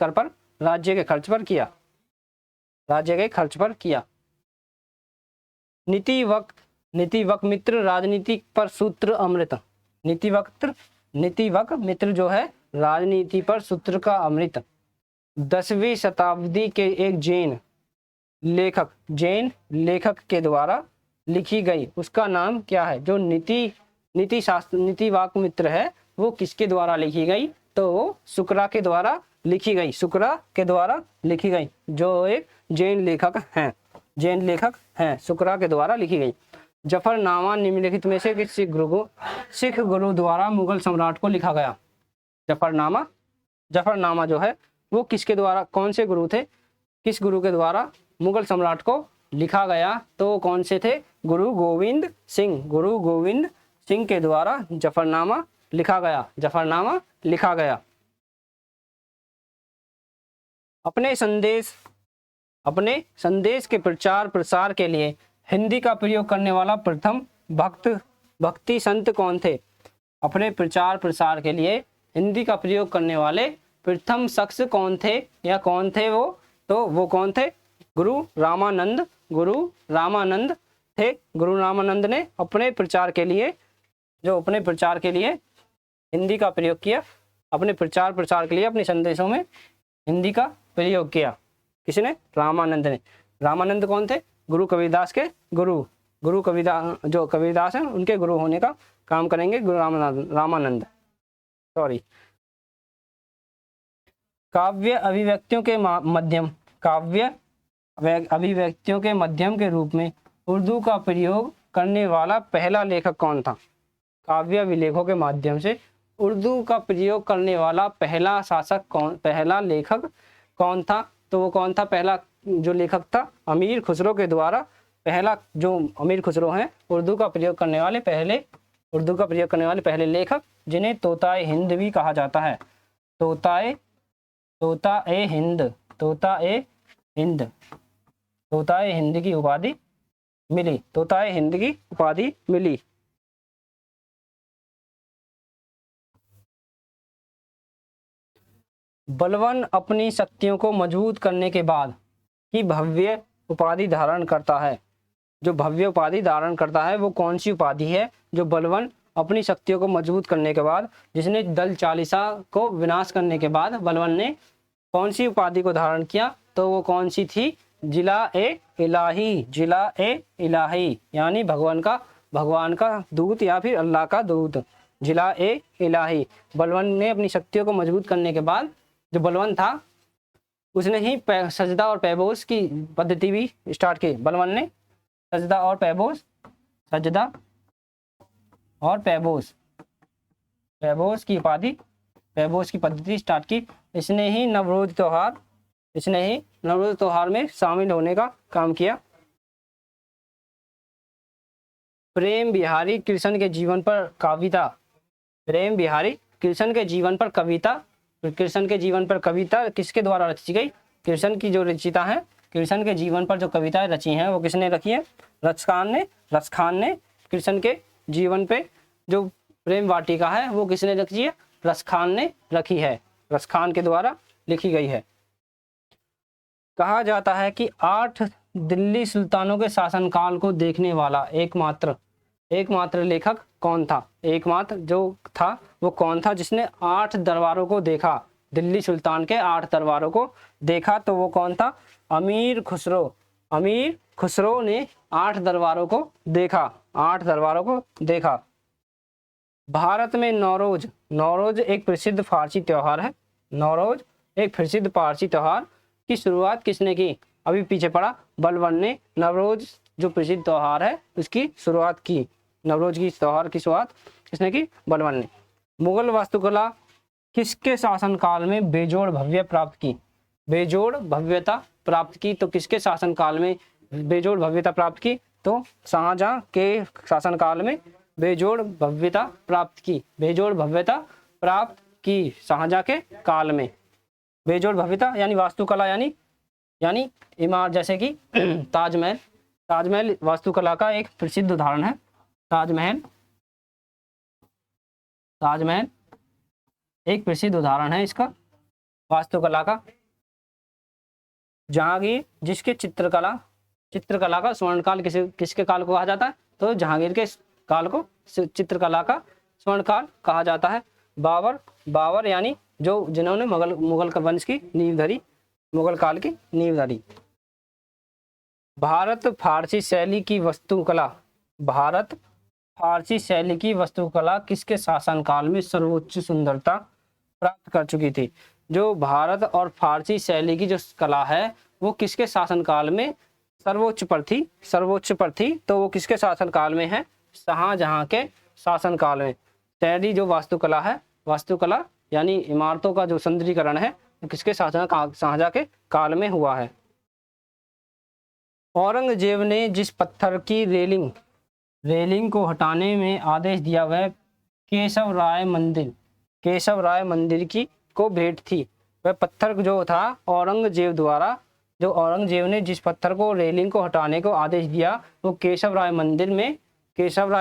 के खर्च पर किया। नीतिवक मित्र राजनीति पर सूत्र अमृत। नीतिवक मित्र जो है राजनीति पर सूत्र का अमृत 10वीं शताब्दी के एक जैन लेखक के द्वारा लिखी गई, उसका नाम क्या है? जो नीतिवाक मित्र है वो किसके द्वारा लिखी गई? तो वो शुक्रा के द्वारा लिखी गई, जो एक जैन लेखक हैं, शुक्रा के द्वारा लिखी गई। जफरनामा निम्नलिखित में से किस सिख गुरु द्वारा मुगल सम्राट को लिखा गया? जफरनामा जो है वो किसके द्वारा, कौन से गुरु थे, किस गुरु के द्वारा मुगल सम्राट को लिखा गया? तो कौन से थे? गुरु गोविंद सिंह के द्वारा जफरनामा लिखा गया। अपने संदेश के प्रचार प्रसार के लिए हिंदी का प्रयोग करने वाला प्रथम भक्ति संत कौन थे? अपने प्रचार प्रसार के लिए हिंदी का प्रयोग करने वाले प्रथम शख्स कौन थे या कौन थे वो? तो वो कौन थे? गुरु रामानंद थे। गुरु रामानंद ने अपने प्रचार के लिए हिंदी का प्रयोग किया, अपने प्रचार प्रसार के लिए अपने संदेशों में हिंदी का प्रयोग किया। किसने? रामानंद ने। रामानंद कौन थे? गुरु कबीरदास के गुरु कबीरदास हैं उनके गुरु होने का काम करेंगे गुरु रामानंद। काव्य अभिव्यक्तियों के माध्यम के रूप में उर्दू का प्रयोग करने वाला पहला लेखक कौन था? काव्य अभिलेखों के माध्यम से उर्दू का प्रयोग करने वाला पहला लेखक कौन था? तो वो कौन था? पहला जो लेखक था अमीर खुसरो के द्वारा, पहला जो अमीर खुसरो हैं उर्दू का प्रयोग करने वाले पहले लेखक, जिन्हें तोताए हिंद भी कहा जाता है। तोताए हिंद की उपाधि मिली। बलवन अपनी शक्तियों को मजबूत करने के बाद ही भव्य उपाधि धारण करता है। जो भव्य उपाधि धारण करता है वो कौन सी उपाधि है? जो बलवन अपनी शक्तियों को मजबूत करने के बाद, जिसने दल चालीसा को विनाश करने के बाद बलवन ने कौन सी उपाधि को धारण किया? तो वो कौन सी थी? जिला ए इलाही, यानी भगवान का दूत या फिर अल्लाह का दूत। जिला ए इलाही। बलवंत ने अपनी शक्तियों को मजबूत करने के बाद, जो बलवंत था उसने ही सजदा और पैबोस की पद्धति भी स्टार्ट की। बलवंत ने सजदा और पैबोस, सजदा और पैबोस, पैबोस की उपाधि, पैबोस की पद्धति स्टार्ट की। इसने ही नवरोज त्योहार में शामिल होने का काम किया। प्रेम बिहारी कृष्ण के जीवन पर कविता, प्रेम बिहारी कृष्ण के जीवन पर कविता, कृष्ण के जीवन पर कविता किसके द्वारा रची गई? कृष्ण की जो रचिता है, कृष्ण के जीवन पर जो कविताएं रची हैं वो किसने रखी है? रसखान ने कृष्ण के जीवन पे जो प्रेम वाटिका है वो किसने रखी है? रसखान ने रखी है, रसखान के द्वारा लिखी गई है। कहा जाता है कि 8 दिल्ली सुल्तानों के शासनकाल को देखने वाला एकमात्र लेखक कौन था? एकमात्र जो था वो कौन था जिसने 8 दरबारों को देखा? दिल्ली सुल्तान के 8 दरबारों को देखा, तो वो कौन था? अमीर खुसरो ने 8 दरबारों को देखा, 8 दरबारों को देखा। भारत में नौरोज एक प्रसिद्ध फारसी त्योहार है। नौरोज एक प्रसिद्ध फारसी त्योहार की शुरुआत किसने की? अभी पीछे पड़ा, बलवंत ने नवरोज जो प्रसिद्ध त्योहार है उसकी शुरुआत की। नवरोज की त्योहार की शुरुआत किसने की? बलवंत ने। मुगल वास्तुकला किसके शासनकाल में बेजोड़ भव्य प्राप्त की? बेजोड़ भव्यता प्राप्त की, तो किसके शासनकाल में बेजोड़ भव्यता प्राप्त की? तो शाहजहां के शासनकाल में बेजोड़ भव्यता प्राप्त की, बेजोड़ भव्यता प्राप्त की शाहजहां के काल में। बेजोड़ भव्यता यानी वास्तुकला यानी इमारत, जैसे कि ताजमहल वास्तुकला का एक प्रसिद्ध उदाहरण है। ताजमहल एक प्रसिद्ध उदाहरण है इसका वास्तुकला का। जहांगीर जिसके चित्रकला का स्वर्णकाल किसके काल को कहा जाता है? तो जहांगीर के काल को चित्रकला का स्वर्णकाल कहा जाता है। बाबर यानी जो जिन्होंने मुगल वंश की नींव धरी, मुगल काल की नींव धरी। भारत फारसी शैली की वास्तुकला किसके शासनकाल में सर्वोच्च सुंदरता प्राप्त कर चुकी थी? जो भारत और फारसी शैली की जो कला है वो किसके शासनकाल में सर्वोच्च पर थी? तो वो किसके शासनकाल में है? शाहजहां के शासनकाल में। शैली जो वास्तुकला यानी इमारतों का जो सुंदरीकरण है वो किसके शाहजहां के काल में हुआ है। औरंगजेब ने जिस पत्थर की रेलिंग को हटाने में आदेश दिया वह केशव राय मंदिर की को भेंट थी। वह पत्थर जो था औरंगजेब ने जिस पत्थर को रेलिंग को हटाने को आदेश दिया वो केशव राय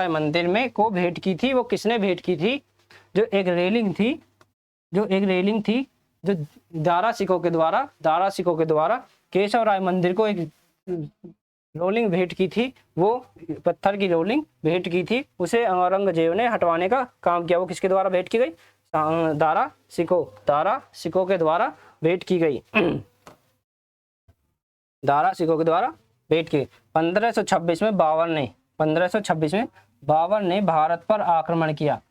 मंदिर में को भेंट की थी। वो किसने भेंट की थी? जो एक रेलिंग थी जो दारा सिकों के द्वारा केशव राय मंदिर को एक रोलिंग भेंट की थी, वो पत्थर की रोलिंग भेंट की थी, उसे औरंगजेब ने हटवाने का काम किया। वो किसके द्वारा भेंट की गई? दारा सिकों के द्वारा भेंट की गई। दारा सिकों के द्वारा भेंट की। 1526 में बाबर ने भारत पर आक्रमण किया।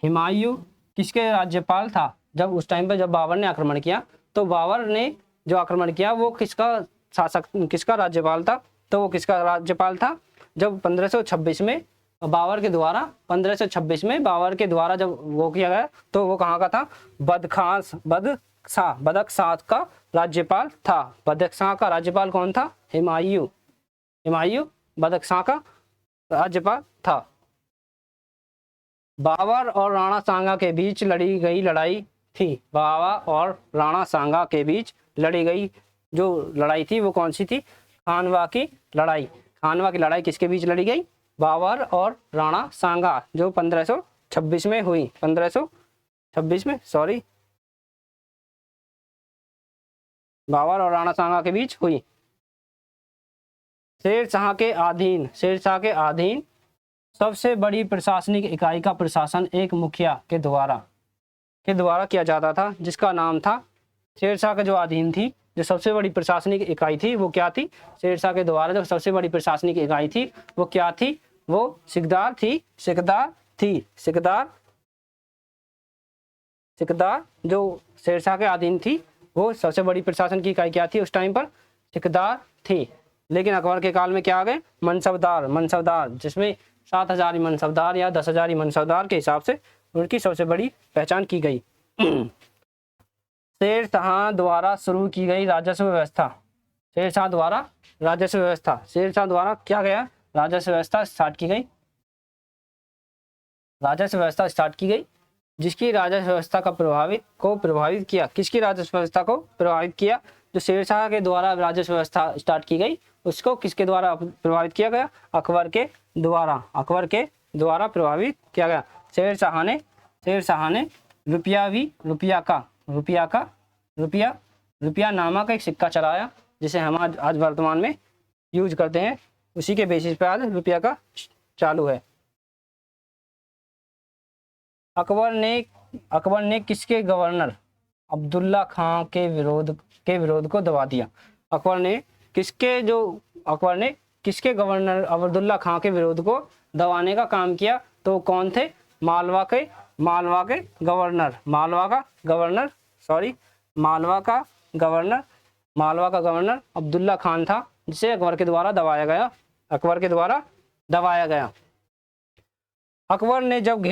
हुमायूं किसके राज्यपाल था? जब उस टाइम पर जब बाबर ने आक्रमण किया तो बाबर ने जो आक्रमण किया वो किसका राज्यपाल था? तो वो किसका राज्यपाल था? जब 1526 में बाबर के द्वारा जब वो किया गया तो वो कहाँ का था? बदख्शां का राज्यपाल था। बदख्शां का राज्यपाल कौन था? हुमायूं बदख्शां का राज्यपाल था। बाबर और राणा सांगा के बीच लड़ी गई लड़ाई थी। बाबर और राणा सांगा के बीच लड़ी गई जो लड़ाई थी वो कौन सी थी? खानवा की लड़ाई किसके बीच लड़ी गई? बाबर और राणा सांगा, जो 1526 में हुई। 1526 में बाबर और राणा सांगा के बीच हुई। शेरशाह के अधीन सबसे बड़ी प्रशासनिक इकाई का प्रशासन एक मुखिया के द्वारा किया जाता था, जिसका नाम था शेरशाह के जो अधीन थी, जो सबसे बड़ी प्रशासनिक इकाई थी वो क्या थी? शेरशाह के द्वारा जो सबसे बड़ी प्रशासनिक इकाई थी वो क्या थी? वो सिकदार सिकदार जो शेरशाह के अधीन थी, वो सबसे बड़ी प्रशासन की इकाई क्या थी उस टाइम पर, सिकदार थी। लेकिन अकबर के काल में क्या आ गए, मनसबदार, मनसबदार, जिसमें 7,000 मनसबदार या 10,000 मनसबदार के हिसाब से उनकी सबसे बड़ी पहचान की गई। शेरशाह द्वारा शुरू की गई राजस्व व्यवस्था, शेरशाह द्वारा राजस्व व्यवस्था, शेरशाह द्वारा क्या गया, राजस्व व्यवस्था स्टार्ट की गई, राजस्व व्यवस्था स्टार्ट की गई, जिसकी राजस्व व्यवस्था का प्रभावित किया, किसकी राजस्व व्यवस्था को प्रभावित किया, जो शेरशाह के द्वारा राजस्व व्यवस्था स्टार्ट की गई उसको किसके द्वारा प्रभावित किया गया, अकबर के द्वारा, अकबर के द्वारा प्रभावित किया गया। शेरशाह ने रुपया नामक एक सिक्का चलाया, जिसे हम आज वर्तमान में यूज करते हैं, उसी के बेसिस पे आज रुपया का चालू है। अकबर ने किसके गवर्नर अब्दुल्ला खां के विरोध को दबा दिया, अकबर ने किसके गवर्नर अब्दुल्ला खां के विरोध को दबाने का काम किया, तो कौन थे, मालवा का गवर्नर अब्दुल्ला खान था, जिसे अकबर के द्वारा दबाया गया। अकबर ने जब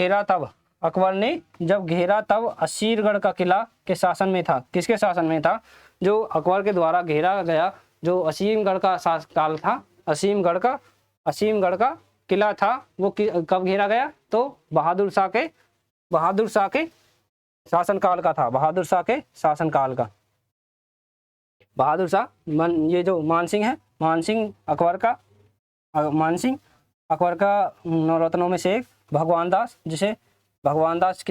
घेरा तब असीरगढ़ का किला के शासन में था, किसके शासन में था, जो अकबर के द्वारा घेरा गया, जो असीमगढ़ का काल था, असीमगढ़ का किला था, वो कब घेरा गया, तो बहादुर शाह के शासनकाल का था, बहादुर शाह ये जो मानसिंह है, मानसिंह अकबर का नौरत्नों में से एक, भगवान दास, जिसे भगवान दास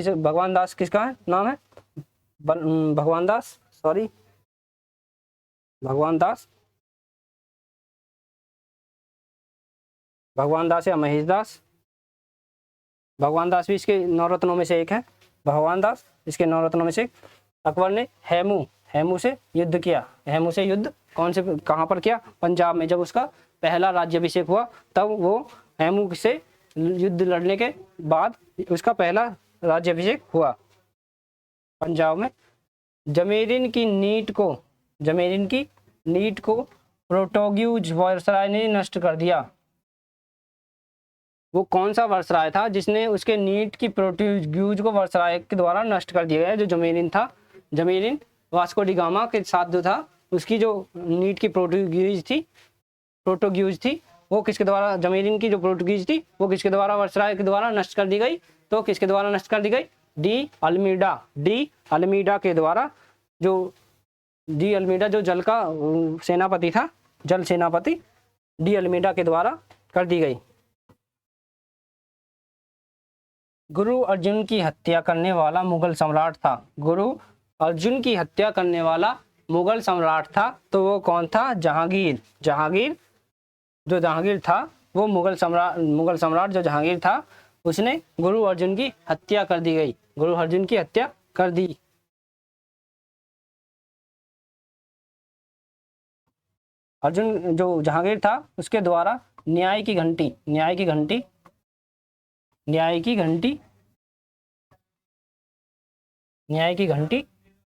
किसका है नाम है, भगवान दास या महेश दास, भगवान दास भी इसके नौरत्नों में से एक है, भगवान दास इसके नौरत्नों में से एक। अकबर ने हेमू से युद्ध किया, हेमू से युद्ध कहाँ पर किया, पंजाब में, जब उसका पहला राज्याभिषेक हुआ तब वो हेमू से युद्ध लड़ने के बाद उसका पहला राज्याभिषेक हुआ पंजाब में। जमीरिन की नीट को प्रोटोग्यूज वायसराय ने नष्ट कर दिया। वो कौन सा वायसराय था जिसने उसके नीट की प्रोटोग्यूज को वायसराय के द्वारा नष्ट कर दिया गया, जो जमीरिन था, जमीरिन वास्को डी गामा के साथ जो था, उसकी जो नीट की प्रोटोग्यूज थी वो किसके द्वारा, जमीरिन की जो प्रोटोग्यूज थी वो किसके द्वारा, वायसराय के द्वारा नष्ट कर दी गई, तो किसके द्वारा नष्ट कर दी गई, डी अल्मीडा के द्वारा, जो डी अल्मीडा जो जल का सेनापति था, जल सेनापति डी अल्मीडा के द्वारा कर दी गई। गुरु अर्जुन की हत्या करने वाला मुगल सम्राट था, गुरु अर्जुन की हत्या करने वाला मुगल सम्राट था, तो वो कौन था, जहांगीर जो जहांगीर था, वो मुगल सम्राट जो जहांगीर था, उसने गुरु अर्जुन की हत्या कर दी गई, गुरु अर्जुन की हत्या कर दी। अर्जुन जो जहांगीर था उसके द्वारा न्याय की घंटी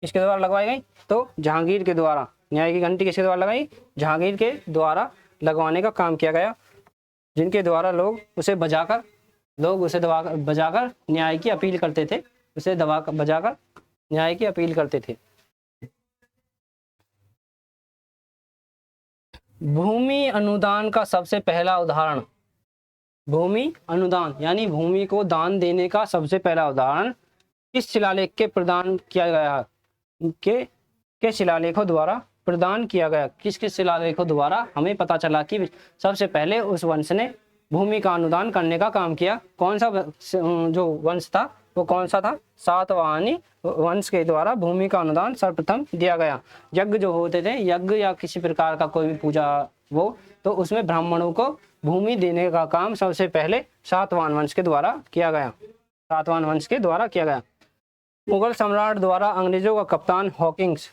किसके द्वारा लगवाई गई, तो जहांगीर के द्वारा, न्याय की घंटी किसके द्वारा लगाई, जहांगीर के द्वारा लगवाने का काम किया गया, जिनके द्वारा लोग उसे बजाकर न्याय की अपील करते थे, बजाकर न्याय की अपील करते थे। भूमि अनुदान का सबसे पहला उदाहरण, भूमि अनुदान यानी भूमि को दान देने का सबसे पहला उदाहरण किस शिलालेख के प्रदान किया गया, के शिलालेखों द्वारा प्रदान किया गया, किस शिलालेखों द्वारा हमें पता चला कि सबसे पहले उस वंश ने भूमि का अनुदान करने का काम किया। कौन सा जो वंश था वो कौन सा था, सातवाहनी वंश के द्वारा भूमि का अनुदान सर्वप्रथम दिया गया। यज्ञ जो होते थे, यज्ञ या किसी प्रकार का कोई भी पूजा वो, तो उसमें ब्राह्मणों को भूमि देने का काम सबसे पहले सातवाहन वंश के द्वारा किया गया। मुगल सम्राट द्वारा अंग्रेजों का कप्तान हॉकिंस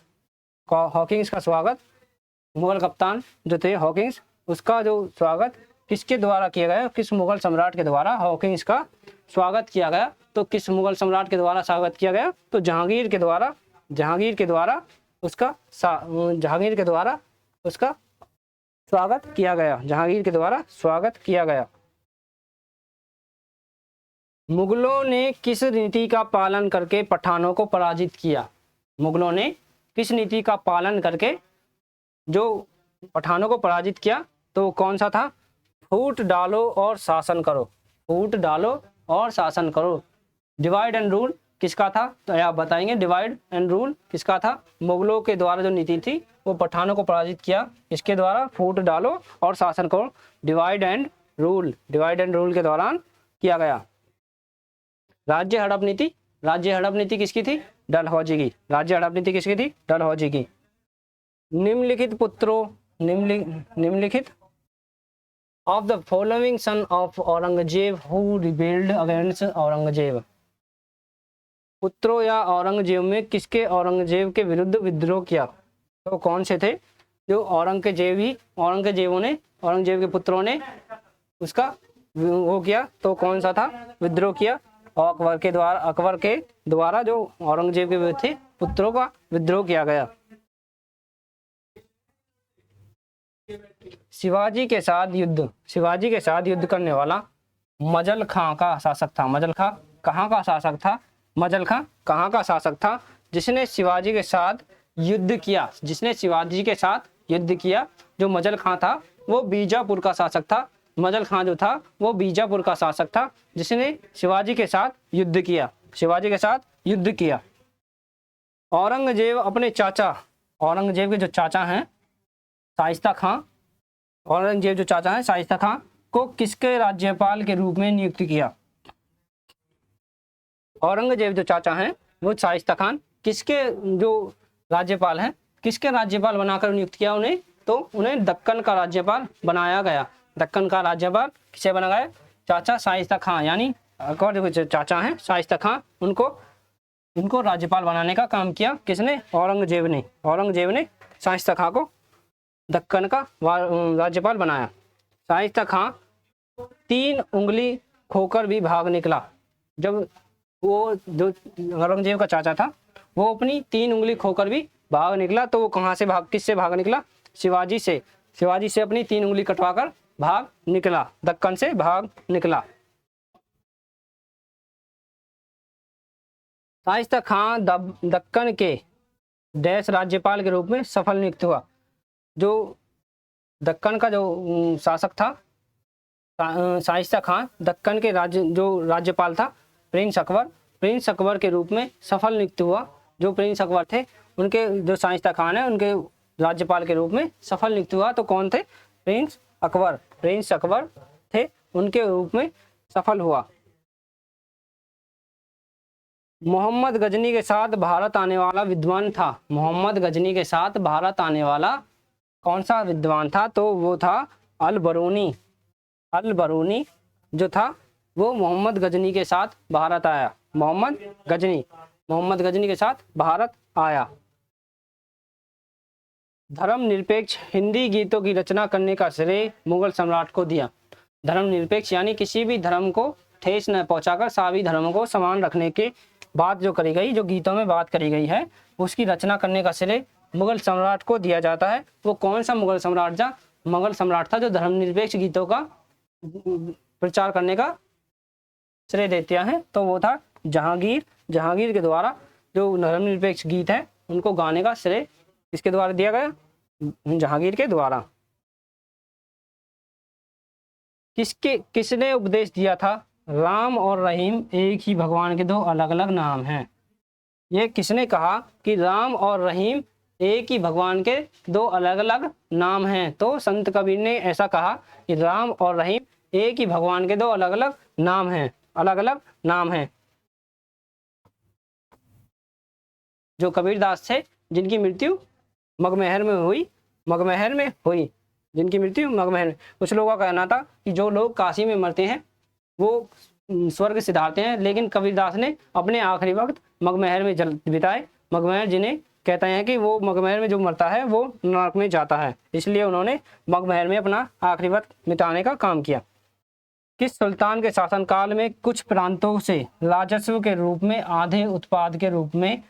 का स्वागत, मुगल कप्तान जो थे हॉकिंस, उसका जो स्वागत किसके द्वारा किया गया, किस मुगल सम्राट के द्वारा हॉकिंस का स्वागत किया गया, तो किस मुगल सम्राट के द्वारा स्वागत किया गया? तो जहांगीर के द्वारा उसका स्वागत किया गया। जहांगीर के द्वारा स्वागत किया गया। मुगलों ने किस नीति का पालन करके पठानों को पराजित किया? मुगलों ने किस नीति का पालन करके जो पठानों को पराजित किया? तो कौन सा था? फूट डालो और शासन करो। फूट डालो और शासन करो। डिवाइड एंड रूल किसका था? तो आप बताएंगे डिवाइड एंड रूल किसका था? मुगलों के द्वारा जो नीति थी वो पठानों को पराजित किया, इसके द्वारा फूट डालो और शासन करो, डिवाइड एंड रूल के दौरान किया गया। राज्य हड़प नीति किसकी थी? डलहौजी की। राज्य हड़प नीति किसकी थी? डलहौजी की। निम्नलिखित of the following son of Aurangzeb who rebelled against Aurangzeb. पुत्रों या औरंगजेब में किसके औरंगजेब के विरुद्ध विद्रोह किया? तो कौन से थे? जो औरंगजेब के पुत्रों ने उसका वो किया, तो कौन सा था? विद्रोह किया। और अकबर के द्वारा जो औरंगजेब के विरुद्ध थे पुत्रों का विद्रोह किया गया। शिवाजी के साथ युद्ध करने वाला मजल खां का शासक था। मजल खां कहाँ का शासक था? जिसने शिवाजी के साथ युद्ध किया, जो मजल खां था वो बीजापुर का शासक था। मजल खां जो था वो बीजापुर का शासक था, जिसने शिवाजी के साथ युद्ध किया। औरंगजेब अपने चाचा, औरंगजेब के जो चाचा हैं शाइस्ता खां को किसके राज्यपाल के रूप में नियुक्त किया? औरंगजेब जो चाचा हैं वो शाइस्ता खान किसके जो राज्यपाल हैं, किसके राज्यपाल बनाकर नियुक्त किया उन्हें? तो उन्हें दक्कन का राज्यपाल बनाया गया। दक्कन का राज्यपाल किसे बना गया? चाचा शाइस्ता खां, यानी अकबर जो चाचा हैं शाइस्ता खां, उनको राज्यपाल बनाने का काम किया। किसने? औरंगजेब ने शाइस्ता खां को दक्कन का राज्यपाल बनाया। शाइस्ता खां 3 उंगली खोकर भी भाग निकला। जब वो जो औरंगजेब का चाचा था वो अपनी 3 उंगली खोकर भी भाग निकला, तो वो किससे भाग निकला? शिवाजी से अपनी 3 उंगली कटवाकर भाग निकला, दक्कन से भाग निकला। शाइस्ता खां दक्कन के देश राज्यपाल के रूप में सफल नियुक्त हुआ। जो दक्कन का जो शासक था शाइस्ता खां, दक्कन के राज्यपाल था प्रिंस अकबर के रूप में सफल नियुक्त हुआ। जो प्रिंस अकबर थे उनके जो शाइस्ता खान है उनके राज्यपाल के रूप में सफल नियुक्त हुआ। तो कौन थे? प्रिंस अकबर थे, उनके रूप में सफल हुआ। मोहम्मद गजनी के साथ भारत आने वाला विद्वान था। मोहम्मद गजनी के साथ भारत आने वाला कौन सा विद्वान था? तो वो था अल बरूनी जो था वो मोहम्मद गजनी के साथ भारत आया। मोहम्मद गजनी के साथ भारत आया। धर्मनिरपेक्ष हिंदी गीतों की रचना करने का श्रेय मुगल सम्राट को दिया। धर्मनिरपेक्ष यानी किसी भी धर्म को ठेस न पहुंचाकर सभी धर्मों को समान रखने के बात जो करी गई, जो गीतों में बात करी गई है, उसकी रचना करने का श्रेय मुगल सम्राट को दिया जाता है। वो कौन सा मुगल सम्राट था जो धर्मनिरपेक्ष गीतों का प्रचार करने का श्रेय देते हैं? तो वो था जहांगीर के द्वारा जो धर्मनिरपेक्ष गीत है उनको गाने का श्रेय किसके द्वारा दिया गया? जहांगीर के द्वारा। किसने उपदेश दिया था राम और रहीम एक ही भगवान के 2 अलग अलग नाम हैं? ये किसने कहा कि राम और रहीम एक ही भगवान के 2 अलग अलग नाम हैं? तो संत कबीर ने ऐसा कहा कि राम और रहीम एक ही भगवान के 2 अलग अलग नाम हैं। जो कबीरदास थे जिनकी मृत्यु मगमहर में हुई, कुछ लोगों का कहना था कि जो लोग काशी में मरते हैं वो स्वर्ग सिधारते हैं, लेकिन कबीरदास ने अपने आखिरी वक्त मगमहर में बिताए। मगमहर जिन्हें कहते हैं कि वो मगमहर में जो मरता है वो नरक में जाता है, इसलिए उन्होंने मगमहर में अपना आखिरी वक्त बिताने का काम किया। किस सुल्तान के शासनकाल में कुछ प्रांतों से राजस्व के रूप में आधे उत्पाद के रूप में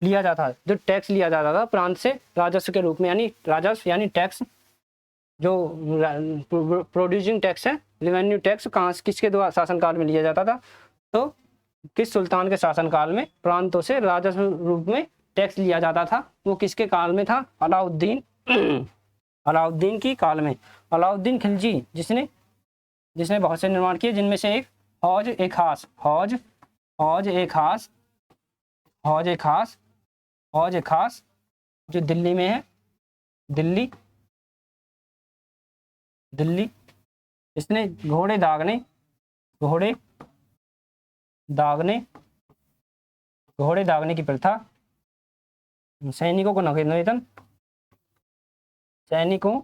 लिया जाता था? जो टैक्स लिया जाता था प्रांत से राजस्व के रूप में, यानी राजस्व यानी टैक्स, जो प्रोड्यूसिंग टैक्स है, रेवेन्यू टैक्स कहाँ किसके द्वारा शासनकाल में लिया जाता था? तो किस सुल्तान के शासनकाल में प्रांतों से राजस्व रूप में टैक्स लिया जाता था? वो किसके काल में था? अलाउद्दीन अलाउद्दीन की काल में। अलाउद्दीन खिलजी जिसने बहुत से निर्माण किए, जिनमें से एक हौज ए खास, हौज ए खास जो दिल्ली में है, दिल्ली इसने घोड़े दागने की प्रथा, सैनिकों को नगद वेतन, सैनिकों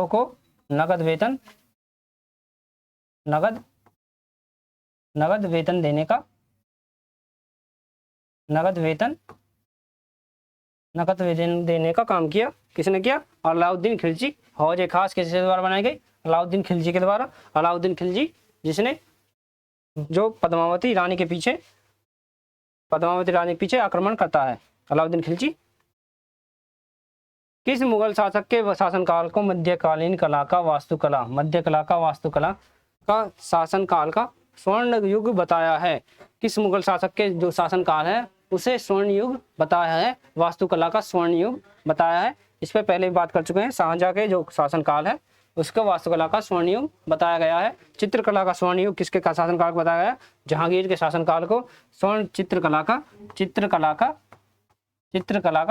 को नगद वेतन देने का काम किया। किसने किया? अलाउद्दीन खिलजी। हौज ए खास किसके द्वारा बनाई गई? अलाउद्दीन खिलजी के द्वारा। अलाउद्दीन खिलजी जिसने जो पद्मावती रानी के पीछे आक्रमण करता है, अलाउद्दीन खिलजी। किस मुगल शासक के शासनकाल को मध्यकालीन कला का वास्तुकला का शासनकाल का स्वर्ण युग बताया है? किस मुगल शासक के जो शासनकाल है उसे स्वर्ण युग बताया है, वास्तुकला का स्वर्ण युग बताया है। इस पर पहले भी बात कर चुके हैं। शाहजहां के जो शासनकाल है उसका वास्तुकला का स्वर्ण युग बताया गया है। चित्रकला का स्वर्ण युग किसके शासनकाल को बताया गया? जहांगीर के शासनकाल को स्वर्ण चित्रकला का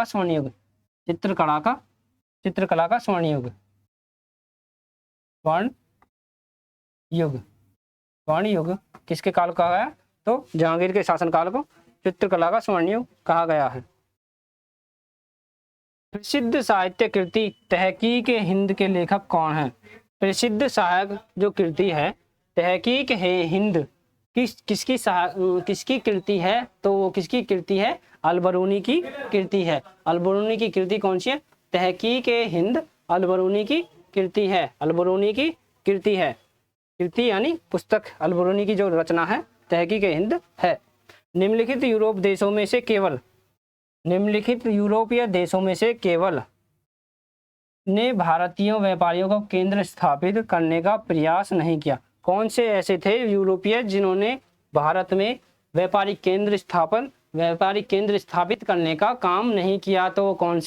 स्वर्ण युग, चित्रकला का स्वर्ण युग किसके काल को कहा गया? तो जहांगीर के शासनकाल को चित्रकला का स्वर्ण युग कहा गया है। प्रसिद्ध साहित्य कृति तहकीक हिंद के लेखक कौन है? प्रसिद्ध सहायक जो कृति है तहकीक हिंद किसकी कृति है? तो वो किसकी कृति है? अलबरूनी की कृति है। अलबरूनी की कृति कौन सी है? तहकीक हिंद अलबरूनी की कृति है। अलबरूनी की कृति है, कृति यानी पुस्तक। अलबरूनी की जो रचना है तहकीक हिंद है। निम्नलिखित यूरोपीय देशों में से केवल ने भारतीय व्यापारियों को केंद्र स्थापित करने का प्रयास नहीं किया। कौन से ऐसे थे यूरोपीय जिन्होंने भारत में व्यापारिक केंद्र स्थापित करने का काम नहीं किया? तो वो कौन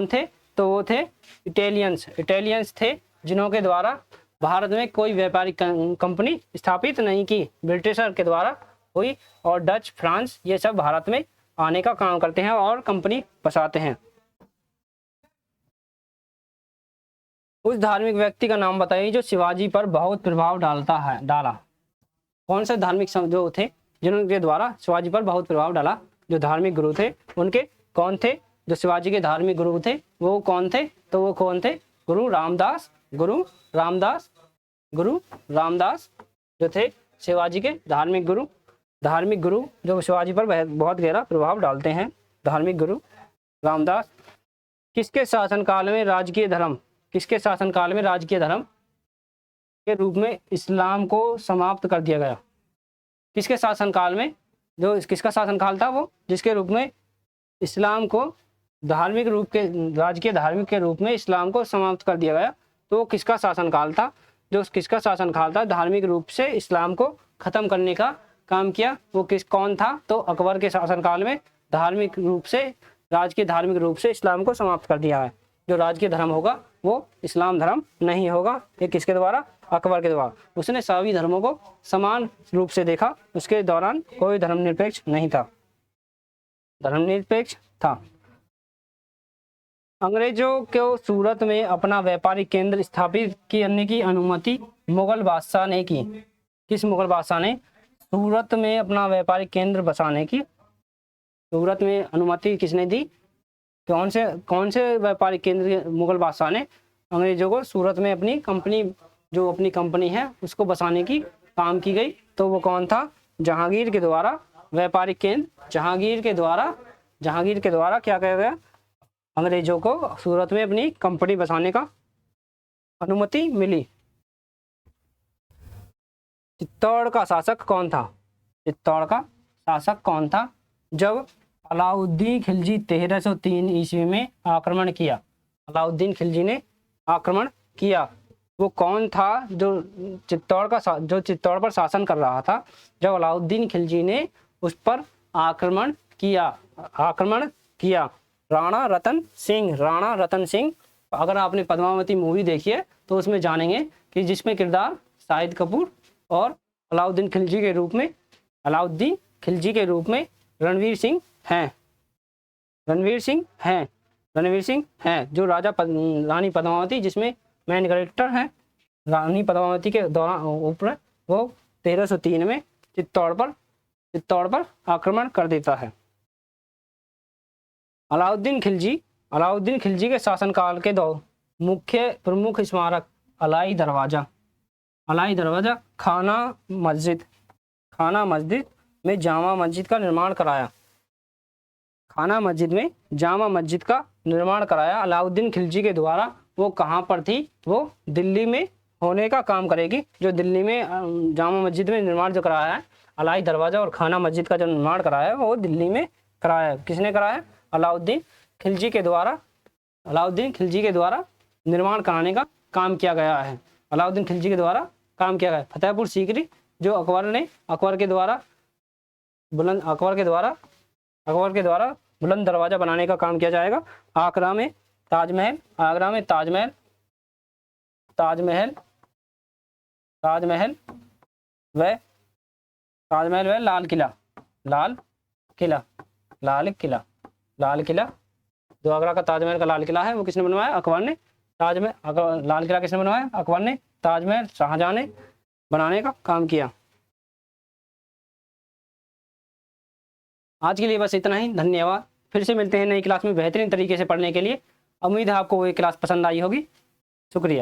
थे? तो वो थे इटालियंस थे, जिनके द्वारा भारत में कोई व्यापारिक कंपनी स्थापित नहीं की, ब्रिटिशर के द्वारा हुई। और डच, फ्रांस ये सब भारत में आने का काम करते हैं और कंपनी बसाते हैं। उस धार्मिक व्यक्ति का नाम बताइए जो शिवाजी पर बहुत प्रभाव डाला। कौन से धार्मिक जो थे जिनके द्वारा शिवाजी पर बहुत प्रभाव डाला? जो धार्मिक गुरु थे उनके कौन थे? जो शिवाजी के धार्मिक गुरु थे वो कौन थे? तो वो कौन थे? गुरु रामदास जो थे शिवाजी के धार्मिक गुरु जो शिवाजी पर बहुत गहरा प्रभाव डालते हैं। धार्मिक गुरु रामदास। किसके शासनकाल में राजकीय धर्म के रूप में इस्लाम को समाप्त कर दिया गया? किसके शासनकाल में? जो किसका शासनकाल था वो जिसके रूप में इस्लाम को राजकीय धार्मिक के रूप में इस्लाम को समाप्त कर दिया गया? तो किसका शासनकाल था? जो किसका शासनकाल था धार्मिक रूप से इस्लाम को खत्म करने का काम किया? वो कौन था? तो अकबर के शासनकाल में राजकीय धार्मिक रूप से इस्लाम को समाप्त कर दिया है। जो राजकीय धर्म होगा वो इस्लाम धर्म नहीं होगा। ये किसके द्वारा? अकबर के द्वारा। उसने सभी धर्मों को समान रूप से देखा, उसके दौरान कोई धर्मनिरपेक्ष नहीं था, धर्मनिरपेक्ष था। अंग्रेजों को सूरत में अपना व्यापारिक केंद्र स्थापित करने की अनुमति मुगल बादशाह ने की। किस मुगल बादशाह ने सूरत में अपना व्यापारिक केंद्र बसाने की सूरत में अनुमति किसने दी? कौन से व्यापारिक केंद्र मुगल बादशाह ने अंग्रेजों को सूरत में अपनी कंपनी है उसको बसाने की काम की गई? तो वो कौन था? जहांगीर के द्वारा व्यापारिक केंद्र, जहांगीर के द्वारा क्या किया गया? अंग्रेजों को सूरत में अपनी कंपनी बसाने का अनुमति मिली। चित्तौड़ का शासक कौन था? चित्तौड़ का शासक कौन था जब अलाउद्दीन खिलजी 1303 ईस्वी में आक्रमण किया? अलाउद्दीन खिलजी ने आक्रमण किया, वो कौन था जो चित्तौड़ पर शासन कर रहा था जब अलाउद्दीन खिलजी ने उस पर आक्रमण किया? राणा रतन सिंह। राणा रतन सिंह। अगर आपने पद्मावती मूवी देखी है तो उसमें जानेंगे कि जिसमें किरदार शाहिद कपूर और अलाउद्दीन खिलजी के रूप में रणवीर सिंह हैं जो रानी पद्मावती, जिसमें मेन कैरेक्टर हैं रानी पद्मावती के दौरान ऊपर वो 1303 में चित्तौड़ पर आक्रमण कर देता है। अलाउद्दीन खिलजी के शासनकाल के मुख्य प्रमुख स्मारक अलाई दरवाजा, खाना मस्जिद में जामा मस्जिद का निर्माण कराया। अलाउद्दीन खिलजी के द्वारा वो कहाँ पर थी? वो दिल्ली में होने का काम करेगी। जो दिल्ली में जामा मस्जिद में निर्माण जो कराया है, अलाई दरवाजा और खाना मस्जिद का जो निर्माण कराया है वो दिल्ली में कराया है। किसने कराया? अलाउद्दीन खिलजी के द्वारा निर्माण कराने का काम किया गया है। फतेहपुर सीकरी जो अकबर के द्वारा बुलंद दरवाजा बनाने का काम किया जाएगा। आगरा में ताजमहल व लाल किला जो आगरा का ताजमहल का लाल किला है वो किसने बनवाया? अकबर ने। लाल किला किसने बनवाया? अकबर ने। ताजमहल शाहजहां ने बनाने का काम किया। आज के लिए बस इतना ही, धन्यवाद। फिर से मिलते हैं नई क्लास में बेहतरीन तरीके से पढ़ने के लिए। उम्मीद है आपको ये क्लास पसंद आई होगी। शुक्रिया।